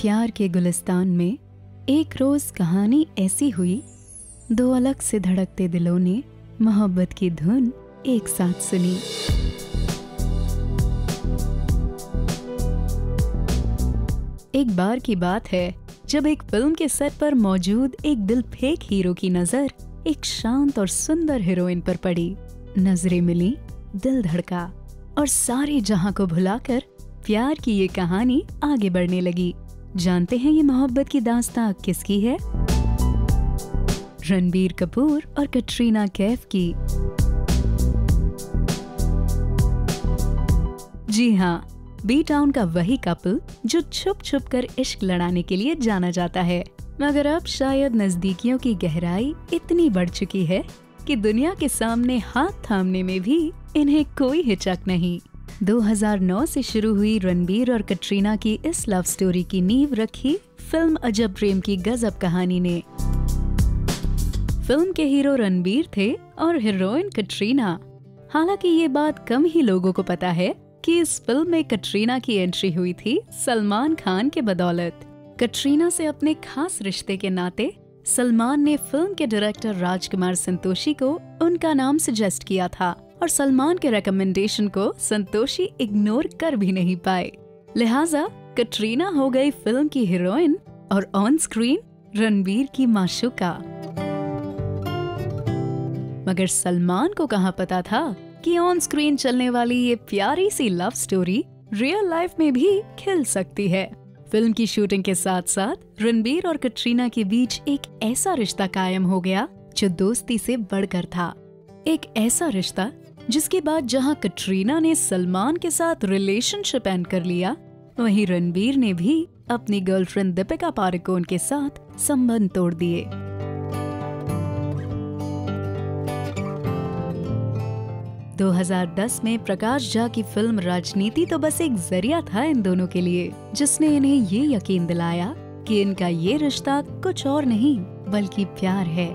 प्यार के गुलिस्तान में एक रोज कहानी ऐसी हुई, दो अलग से धड़कते दिलों ने मोहब्बत की धुन एक साथ सुनी। एक बार की बात है जब एक फिल्म के सेट पर मौजूद एक दिल फेंक हीरो की नजर एक शांत और सुंदर हीरोइन पर पड़ी। नजरें मिली, दिल धड़का और सारे जहां को भुलाकर प्यार की ये कहानी आगे बढ़ने लगी। जानते हैं ये मोहब्बत की दास्तां किसकी है? रणबीर कपूर और कटरीना कैफ की। जी हाँ, बी टाउन का वही कपल जो छुप छुप कर इश्क लड़ाने के लिए जाना जाता है, मगर अब शायद नजदीकियों की गहराई इतनी बढ़ चुकी है कि दुनिया के सामने हाथ थामने में भी इन्हें कोई हिचक नहीं। 2009 से शुरू हुई रणबीर और कटरीना की इस लव स्टोरी की नींव रखी फिल्म अजब प्रेम की गजब कहानी ने। फिल्म के हीरो रणबीर थे और हीरोइन कटरीना। हालांकि ये बात कम ही लोगों को पता है कि इस फिल्म में कटरीना की एंट्री हुई थी सलमान खान के बदौलत। कटरीना से अपने खास रिश्ते के नाते सलमान ने फिल्म के डायरेक्टर राजकुमार संतोषी को उनका नाम सजेस्ट किया था और सलमान के रिकमेंडेशन को संतोषी इग्नोर कर भी नहीं पाए। लिहाजा कटरीना हो गई फिल्म की हीरोइन और ऑन स्क्रीन रणबीर की माशूका। मगर सलमान को कहाँ पता था कि ऑन स्क्रीन चलने वाली ये प्यारी सी लव स्टोरी रियल लाइफ में भी खिल सकती है। फिल्म की शूटिंग के साथ साथ रणबीर और कटरीना के बीच एक ऐसा रिश्ता कायम हो गया जो दोस्ती से बढ़कर था। एक ऐसा रिश्ता जिसके बाद जहां कटरीना ने सलमान के साथ रिलेशनशिप एंड कर लिया, वहीं रणबीर ने भी अपनी गर्लफ्रेंड दीपिका पादुकोण के साथ संबंध तोड़ दिए। – 2010 में प्रकाश झा की फिल्म राजनीति तो बस एक जरिया था इन दोनों के लिए, जिसने इन्हें ये यकीन दिलाया कि इनका ये रिश्ता कुछ और नहीं बल्कि प्यार है।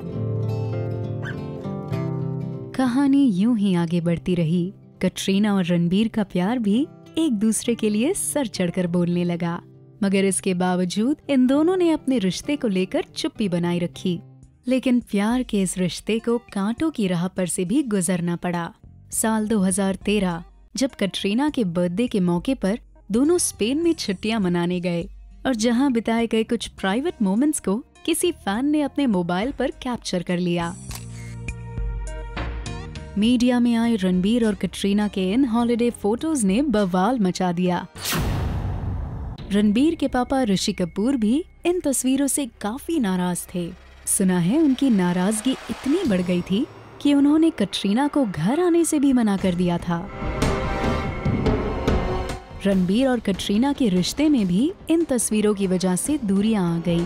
कहानी यूं ही आगे बढ़ती रही। कटरीना और रणबीर का प्यार भी एक दूसरे के लिए सर चढ़कर बोलने लगा, मगर इसके बावजूद इन दोनों ने अपने रिश्ते को लेकर चुप्पी बनाई रखी। लेकिन प्यार के इस रिश्ते को कांटों की राह पर से भी गुजरना पड़ा। साल 2013 जब कटरीना के बर्थडे के मौके पर दोनों स्पेन में छुट्टियां मनाने गए और जहां बिताए गए कुछ प्राइवेट मोमेंट्स को किसी फैन ने अपने मोबाइल पर कैप्चर कर लिया। मीडिया में आए रणबीर और कटरीना के इन हॉलिडे फोटोज ने बवाल मचा दिया। रणबीर के पापा ऋषि कपूर भी इन तस्वीरों से काफी नाराज थे। सुना है उनकी नाराजगी इतनी बढ़ गई थी कि उन्होंने कटरीना को घर आने से भी मना कर दिया था। रणबीर और कटरीना के रिश्ते में भी इन तस्वीरों की वजह से दूरियां आ गई।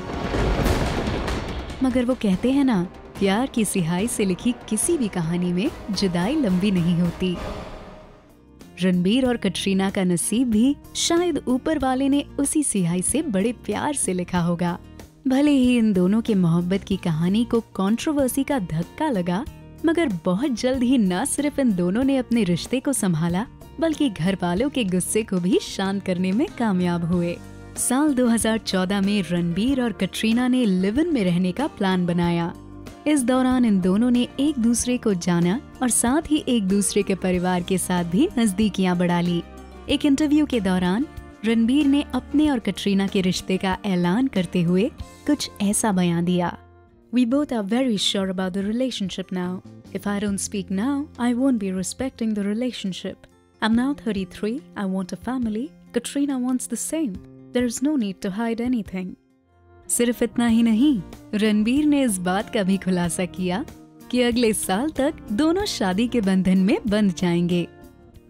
मगर वो कहते हैं ना, प्यार की सिहाई से लिखी किसी भी कहानी में जुदाई लंबी नहीं होती। रणबीर और कटरीना का नसीब भी शायद ऊपर वाले ने उसी सिहाई से बड़े प्यार से लिखा होगा। भले ही इन दोनों के मोहब्बत की कहानी को कंट्रोवर्सी का धक्का लगा, मगर बहुत जल्द ही न सिर्फ इन दोनों ने अपने रिश्ते को संभाला बल्कि घर वालों के गुस्से को भी शांत करने में कामयाब हुए। साल 2014 में रणबीर और कटरीना ने लिव इन में रहने का प्लान बनाया। इस दौरान इन दोनों ने एक दूसरे को जाना और साथ ही एक दूसरे के परिवार के साथ भी नजदीकियां बढ़ा ली। एक इंटरव्यू के दौरान रणबीर ने अपने और कटरीना के रिश्ते का ऐलान करते हुए कुछ ऐसा बयान दिया। We both are very sure about the relationship now. If I don't speak now, I won't be respecting the relationship. I'm now 33. I want a family. Katrina wants the same. There is no need to hide anything. सिर्फ इतना ही नहीं, रणबीर ने इस बात का भी खुलासा किया कि अगले साल तक दोनों शादी के बंधन में बंध जाएंगे।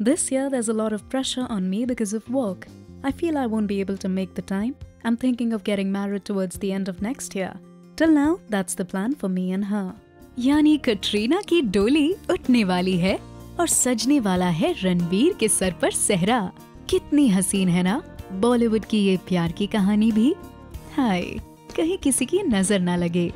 This year there's a lot of pressure on me because of work. I feel I won't be able to make the time. I'm thinking of getting married towards the end of next year. Till now, that's the plan for me and her. यानी कटरीना की डोली उठने वाली है और सजने वाला है रणबीर के सर पर सेहरा। कितनी हसीन है ना बॉलीवुड की ये प्यार की कहानी भी। हाय, कहीं किसी की नजर ना लगे।